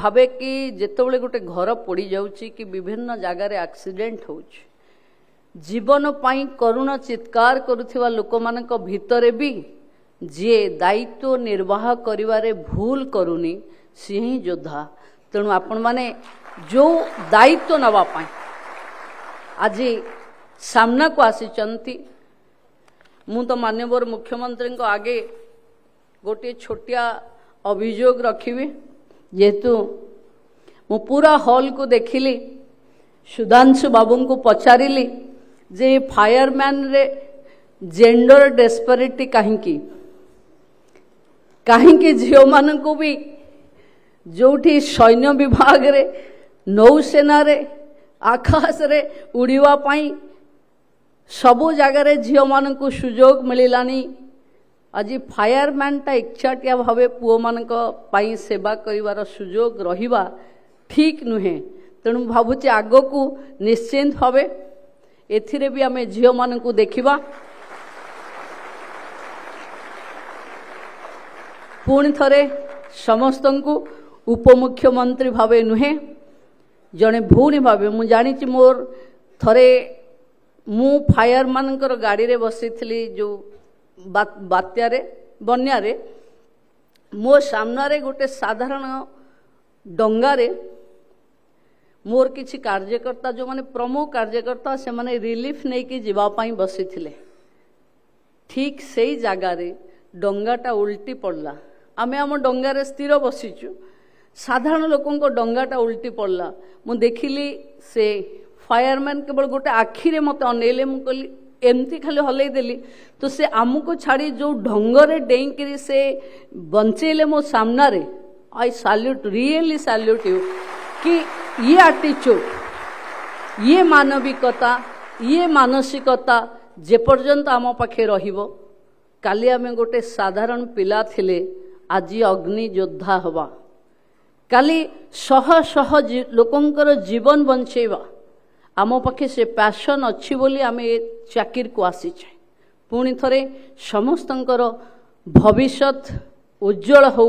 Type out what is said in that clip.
भावे कि जितेबाला गोटे घर पड़ जाऊँगी कि विभिन्न जगार एक्सीडेंट हो जीवन पाई करुण चित्कार करुवा लोक मान भितर भी जी दायित्व निर्वाह करिवारे भूल करुनी सी ही योद्धा। तेणु आपण माने जो दायित्व नवापाई आज सामना को आसी मु तो माननीय मुख्यमंत्री को आगे गोटे छोटिया अभियोग रखी जेहेतु मु पूरा हॉल को देखिली सुधांशु बाबू को पचारिली जे फायरमैन रे जेंडर डेस्परिटी कहीं झील मान को भी जोठी सैन्य विभाग रे नौसेना रे आकाश रे उड़ीवा पाई सबु जगार झील मान को सुजोग मिलानी। आज फायरमैन टा इच्छाटिया भावे पुओ मान सेवा करिवार सुजोग रहिबा ठीक नुहे। तेणु भावुचे आग को निश्चिंत भावे एथिरे भी आमे झील मान को देखिबा। पुणी थरे समस्त को उपमुख्यमंत्री भावे नुहे जड़े भौणी भावे मु जानी मोर थरे मु फायर मानकर गाड़ी रे बसी थी जो बात्यारे बन्यारे मो सामने गोटे साधारण डंगारे मोर किछि कार्यकर्ता जो माने प्रमुख कार्यकर्ता से माने रिलीफ नहीं कि जीवापाई बसी थिले। ठीक से ही जगार डंगाटा उल्टी पड़ला। आमे आम डंगारे स्थिर बसीचु साधारण लोकों डंगाटा उल्टी पड़ला। मु देखिली से फायरमैन केवल गोटे आखिरे मते अनेले मु कहली एमती खाली हलई देली तो से आमको छाड़ी जो ढंगरे डेईकरी से बंचेले मो सामना रे आई सैल्यूट रियली सैल्यूट यू कि ये एटीट्यूड ये मानविकता ये मानसिकता जे पर्यंत आम पाखे रहिबो। काली आमे गोटे साधारण पिला थिले आज अग्नि योद्धा हवा काली शह शह लोकंकर जीवन बंचेबा आम पाखे से पैशन अच्छी बोली आमे चाकिर को आसीचे। पुणी थरे समस्तंकर भविष्यत उज्जवल हो।